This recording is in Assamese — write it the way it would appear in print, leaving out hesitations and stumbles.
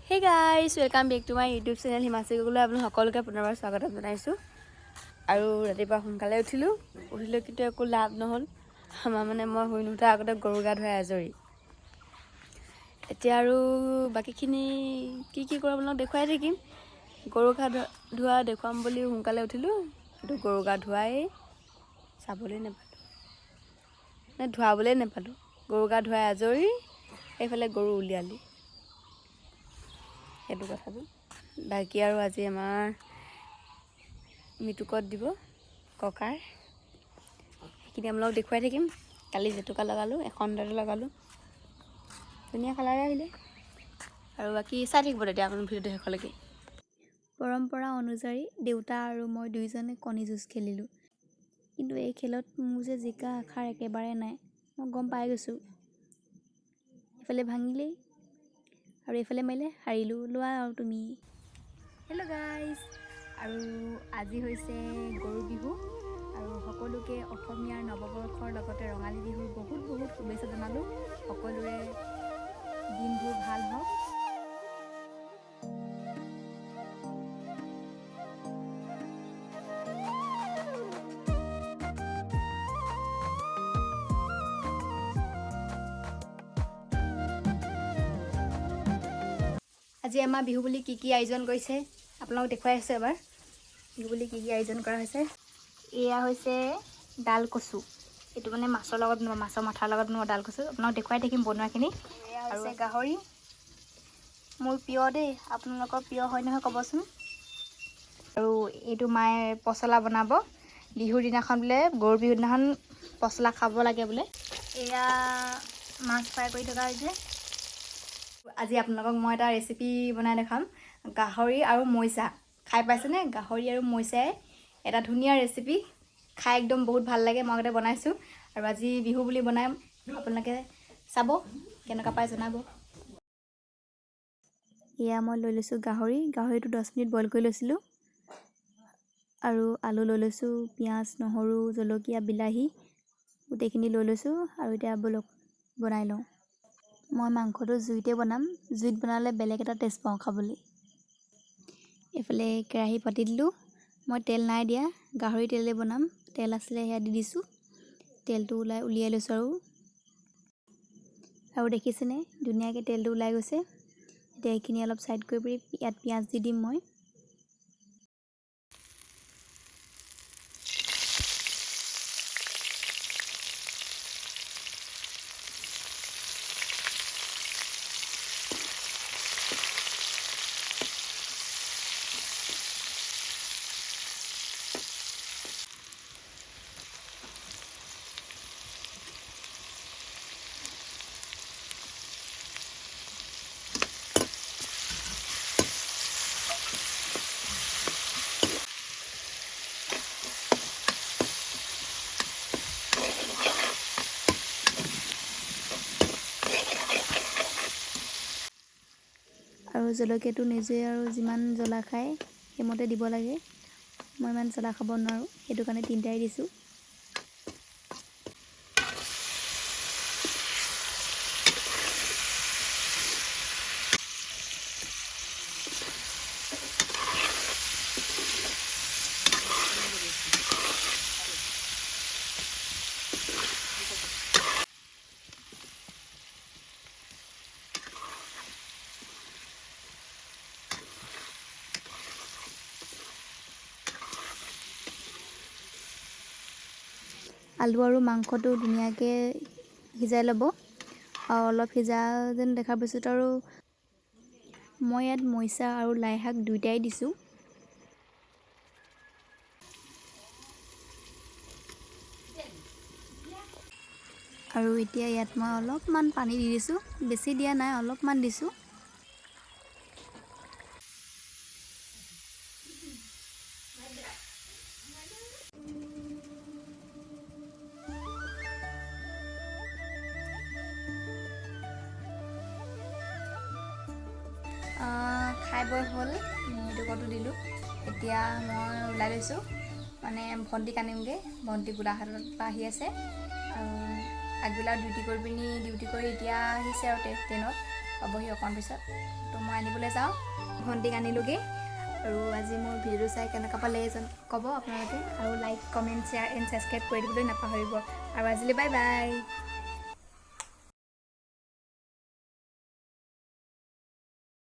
Hey guys, welcome back to my YouTube channel Himasi Gugula apna সকলোকে পুনৰবাৰ স্বাগতম জনাইছো আৰু ৰাতিপুৱা সোনকালে উঠিলো কিন্তু একো লাভ নহল আমাৰ মানে মই হৈ নুঠা আগতে গৰু গা ধুৱাই আজৰি এতিয়া আৰু বাকিখিনি কি কৰা আপোনাক দেখুৱাই থাকিম গৰু গা ধুৱা দেখুৱাম বুলি সোনকালে উঠিলো কিন্তু গৰু গা ধুৱাই চাবলৈ নেপালো নে ধুৱাবলৈ নেপালো গৰু গা ধুৱাই আজৰি এইফালে গৰু উলিয়ালি সেইটো কথাটো বাকি আৰু আজি আমাৰ মিটুকত দিব ককাৰ সেইখিনি আপোনালোক দেখুৱাই থাকিম কালি জেতুকা লগালো এখন দাঁত লগালো ধুনীয়া কালাৰ আহিলে আৰু বাকি চাই থাকিব তেতিয়া আপোনাৰ ভিডিঅ'টো শেষলৈকে পৰম্পৰা অনুযায়ী দেউতা আৰু মই দুইজনে কণী যুঁজ খেলিলোঁ কিন্তু এই খেলত মোৰ যে জিকা আশাৰ একেবাৰে নাই মই গম পাই গৈছোঁ এফালে ভাঙিলেই আৰু এফালে মাৰিলে হাৰিলোঁ লোৱা আৰু তুমি হেল্ল' গাইজ আৰু আজি হৈছে গৰু বিহু আৰু সকলোকে অসমীয়াৰ নৱবৰ্ষৰ লগতে ৰঙালী বিহুৰ বহুত শুভেচ্ছা জনালোঁ সকলোৰে দিনবোৰ ভাল হওক আজি আমাৰ বিহু বুলি কি আয়োজন কৰিছে আপোনালোক দেখুৱাই আছে এবাৰ বিহু বুলি কি আয়োজন কৰা হৈছে এয়া হৈছে ডাল কচু এইটো মানে মাছৰ লগত মাছৰ মাথাৰ লগত ডাল কচু আপোনালোক দেখুৱাই থাকিম বনোৱাখিনি আৰু গাহৰি মোৰ প্ৰিয় দেই আপোনালোকৰ প্ৰিয় হয় নহয় ক'বচোন আৰু এইটো মায়ে পচলা বনাব বিহুৰ দিনাখন বোলে গৰু বিহুৰ দিনাখন পচলা খাব লাগে বোলে এয়া মাছ ফ্ৰাই কৰি থকা হৈছে আজি আপোনালোকক মই এটা ৰেচিপি বনাই দেখাম গাহৰি আৰু মৈচা খাই পাইছেনে গাহৰি আৰু মৈচাই এটা ধুনীয়া ৰেচিপি খাই একদম বহুত ভাল লাগে মই আগতে বনাইছোঁ আৰু আজি বিহু বুলি বনাম আপোনালোকে চাব কেনেকুৱা পাই জনাব এয়া মই লৈ লৈছোঁ গাহৰিটো 10 মিনিট বইল কৰি লৈছিলোঁ আৰু আলু লৈ লৈছোঁ পিঁয়াজ নহৰু জলকীয়া বিলাহী গোটেইখিনি লৈ লৈছোঁ আৰু এতিয়া বলক বনাই লওঁ মই মাংসটো জুইতে বনাম জুইত বনালে বেলেগ এটা টেষ্ট পাওঁ খাবলৈ এফালে কেৰাহী পাতি দিলোঁ মই তেল নাই দিয়া গাহৰি তেলে বনাম তেল আছিলে সেয়া দি দিছোঁ তেলটো উলিয়াই লৈছোঁ আৰু দেখিছেনে ধুনীয়াকৈ তেলটো ওলাই গৈছে এতিয়া এইখিনি অলপ সাইড কৰি ইয়াত পিঁয়াজ দি দিম মই আৰু জলকীয়াটো নিজে আৰু যিমান জ্বলা খায় সেইমতে দিব লাগে মই ইমান জ্বলা খাব নোৱাৰোঁ সেইটো কাৰণে তিনিটাই দিছোঁ আলু আৰু মাংসটো ধুনীয়াকৈ সিজাই ল'ব আৰু অলপ সিজা যেন দেখাৰ পিছত আৰু মই ইয়াত মৰিচা আৰু লাই শাক দুইটাই দিছোঁ আৰু এতিয়া ইয়াত মই অলপমান পানী দি দিছোঁ বেছি দিয়া নাই অলপমান দিছোঁ খাই বৈ হ'ল মিটুকতো দিলোঁ এতিয়া মই ওলাই লৈছোঁ মানে ভণ্টিক আনিমগৈ ভণ্টি গোলাঘাটৰ পৰা আহি আছে আগবেলা ডিউটি কৰি এতিয়া আহিছে আৰু ট্ৰেইনত পাবহি অকণ পিছত। তো মই আনিবলৈ যাওঁ, ভণ্টিক আনিলোগৈ। আৰু আজি মোৰ ভিডিঅ'টো চাই কেনেকুৱা পালে ক'ব আপোনালোকে, আৰু like comment share and subscribe কৰি দিবলৈ নাপাহৰিব। আৰু আজিলৈ বাই বাই।